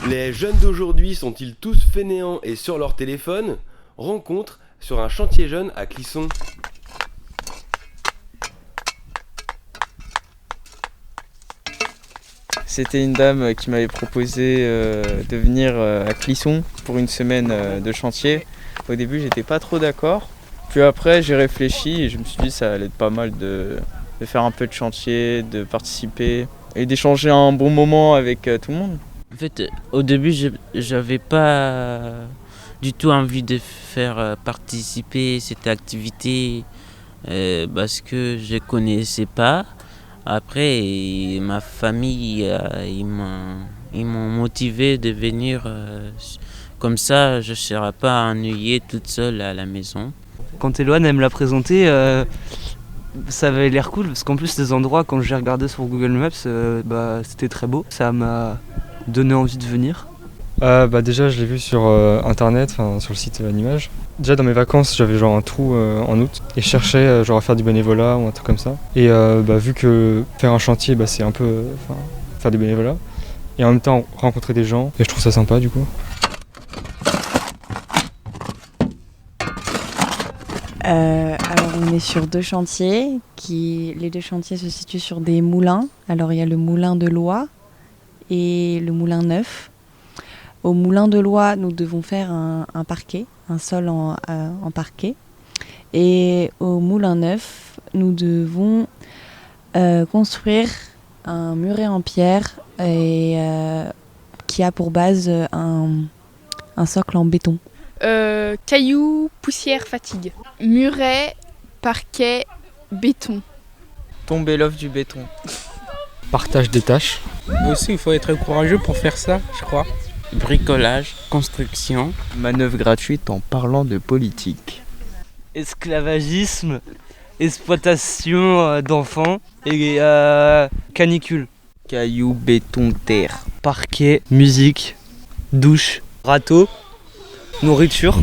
Les jeunes d'aujourd'hui sont-ils tous fainéants et sur leur téléphone? Rencontre sur un chantier jeune à Clisson. C'était une dame qui m'avait proposé de venir à Clisson pour une semaine de chantier. Au début, j'étais pas trop d'accord. Puis après, j'ai réfléchi et je me suis dit que ça allait être pas mal de faire un peu de chantier, de participer et d'échanger un bon moment avec tout le monde. En fait, au début, j'avais pas du tout envie de faire participer cette activité parce que je connaissais pas. Après, ma famille, ils m'ont motivé de venir. Comme ça, je ne serai pas ennuyée toute seule à la maison. Quand Eloane elle me l'a présenté, ça avait l'air cool parce qu'en plus les endroits, quand j'ai regardé sur Google Maps, c'était très beau. Ça m'a donné envie de venir. Déjà je l'ai vu sur internet, sur le site Animage. Déjà dans mes vacances j'avais genre un trou en août et je cherchais genre à faire du bénévolat ou un truc comme ça. Et vu que faire un chantier c'est un peu faire du bénévolat et en même temps rencontrer des gens et je trouve ça sympa du coup. Alors on est sur deux chantiers, les deux chantiers se situent sur des moulins. Alors il y a le moulin de Loie et le moulin neuf. Au moulin de Loie, nous devons faire un parquet, un sol en parquet. Et au moulin neuf, nous devons construire un muret en pierre et qui a pour base un socle en béton. Cailloux, poussière, fatigue. Muret, parquet, béton. Tomber l'offre du béton. Partage des tâches. Aussi, il faut être courageux pour faire ça, je crois. Bricolage, construction. Manœuvre gratuite en parlant de politique. Esclavagisme, exploitation d'enfants et canicule. Cailloux, béton, terre. Parquet, musique, douche, râteau, nourriture.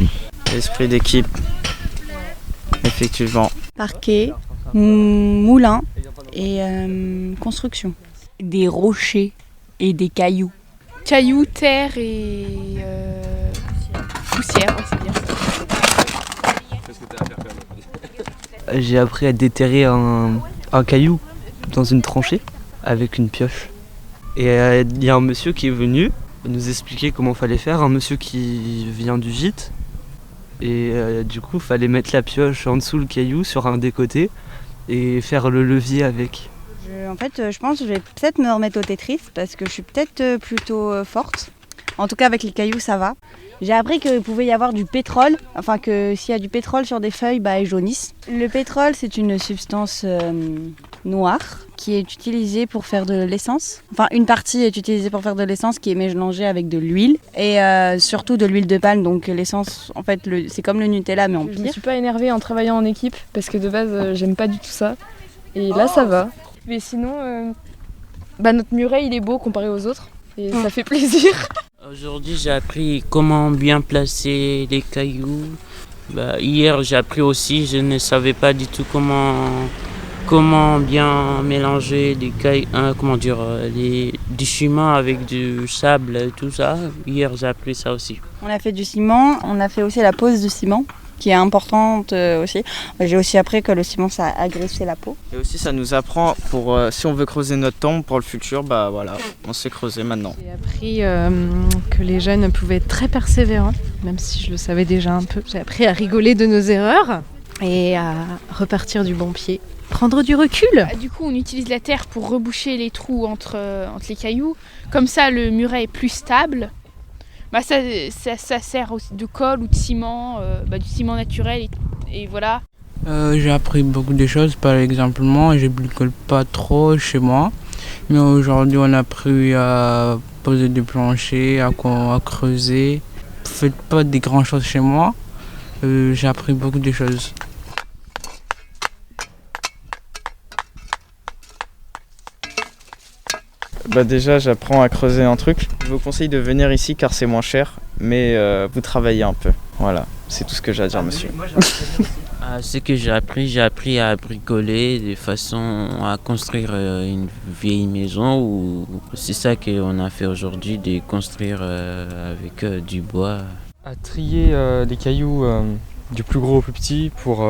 Esprit d'équipe. Effectivement. Parquet, moulin et construction. Des rochers et des cailloux. Cailloux, terre et poussière, ouais, c'est bien ça. J'ai appris à déterrer un caillou dans une tranchée avec une pioche. Et il y a un monsieur qui est venu nous expliquer comment fallait faire, un monsieur qui vient du gîte. Et du coup, il fallait mettre la pioche en dessous le caillou sur un des côtés et faire le levier avec. Je pense que je vais peut-être me remettre au Tetris parce que je suis peut-être plutôt forte. En tout cas, avec les cailloux, ça va. J'ai appris qu'il pouvait y avoir du pétrole, enfin que s'il y a du pétrole sur des feuilles, elles jaunissent. Le pétrole, c'est une substance noire qui est utilisée pour faire de l'essence. Enfin, une partie est utilisée pour faire de l'essence qui est mélangée avec de l'huile et surtout de l'huile de palme. Donc l'essence, en fait, c'est comme le Nutella mais en pire. Je me suis pas énervée en travaillant en équipe parce que de base, j'aime pas du tout ça. Et là, ça va. Mais sinon, notre muret, il est beau comparé aux autres et ça fait plaisir. Aujourd'hui, j'ai appris comment bien placer les cailloux. Hier, j'ai appris aussi, je ne savais pas du tout comment bien mélanger les cailloux, du ciment avec du sable et tout ça. Hier, j'ai appris ça aussi. On a fait du ciment, on a fait aussi la pose du ciment, qui est importante aussi. J'ai aussi appris que le ciment, ça agressait la peau. Et aussi, ça nous apprend pour si on veut creuser notre tombe pour le futur, on sait creuser maintenant. J'ai appris que les jeunes pouvaient être très persévérants, même si je le savais déjà un peu. J'ai appris à rigoler de nos erreurs et à repartir du bon pied. Prendre du recul. Du coup, on utilise la terre pour reboucher les trous entre les cailloux. Comme ça, le muret est plus stable. Ça sert aussi de colle ou de ciment, du ciment naturel et voilà. J'ai appris beaucoup de choses, par exemple, je ne bricole pas trop chez moi. Mais aujourd'hui, on a appris à poser des planchers, à creuser. Je ne fais pas des grandes choses chez moi. J'ai appris beaucoup de choses. Déjà, j'apprends à creuser un truc. Je vous conseille de venir ici car c'est moins cher, mais vous travaillez un peu. Voilà, c'est tout ce que j'ai à dire, monsieur. Ce que j'ai appris à bricoler de façon à construire une vieille maison. C'est ça qu'on a fait aujourd'hui, de construire avec du bois. À trier les cailloux du plus gros au plus petit pour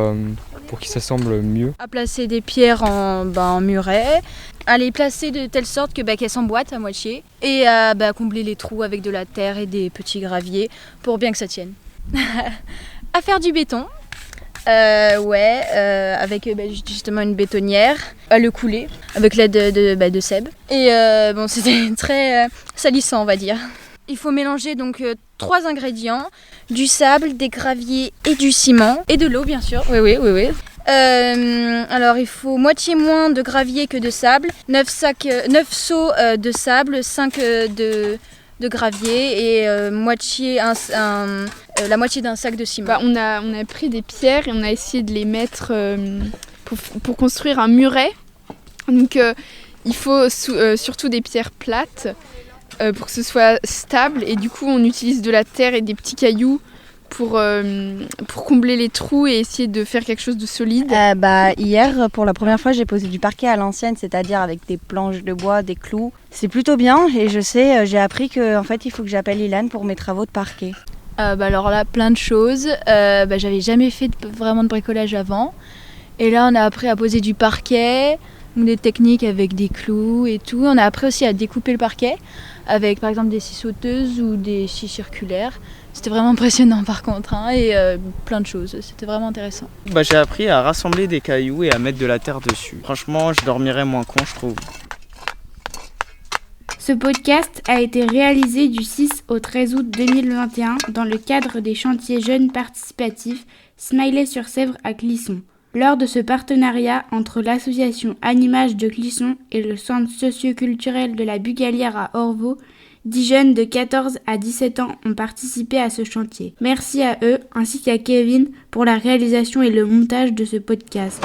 qu'ils s'assemblent mieux. À placer des pierres en muret, à les placer de telle sorte qu'elles s'emboîtent à moitié et à combler les trous avec de la terre et des petits graviers pour bien que ça tienne. À faire du béton. Avec justement une bétonnière, à le couler avec l'aide de Seb. Et c'était très salissant, on va dire. Il faut mélanger donc 3 ingrédients, du sable, des graviers et du ciment. Et de l'eau, bien sûr. Oui. Alors il faut moitié moins de gravier que de sable, 9 seaux de sable, 5 de gravier et la moitié d'un sac de ciment. On a pris des pierres et on a essayé de les mettre pour construire un muret. Donc il faut surtout des pierres plates pour que ce soit stable, et du coup on utilise de la terre et des petits cailloux pour combler les trous et essayer de faire quelque chose de solide. Hier, pour la première fois, j'ai posé du parquet à l'ancienne, c'est-à-dire avec des planches de bois, des clous. C'est plutôt bien, et j'ai appris qu'en fait, il faut que j'appelle Ilan pour mes travaux de parquet. Alors là, plein de choses. J'avais jamais fait vraiment de bricolage avant. Et là, on a appris à poser du parquet, des techniques avec des clous et tout. On a appris aussi à découper le parquet avec, par exemple, des scies sauteuses ou des scies circulaires. C'était vraiment impressionnant par contre, et plein de choses, c'était vraiment intéressant. J'ai appris à rassembler des cailloux et à mettre de la terre dessus. Franchement, je dormirais moins con, je trouve. Ce podcast a été réalisé du 6 au 13 août 2021 dans le cadre des chantiers jeunes participatifs Smiley-sur-Sèvre à Clisson. Lors de ce partenariat entre l'association Animage de Clisson et le centre socio-culturel de la Bugalière à Orvaux, 10 jeunes de 14 à 17 ans ont participé à ce chantier. Merci à eux, ainsi qu'à Kevin, pour la réalisation et le montage de ce podcast.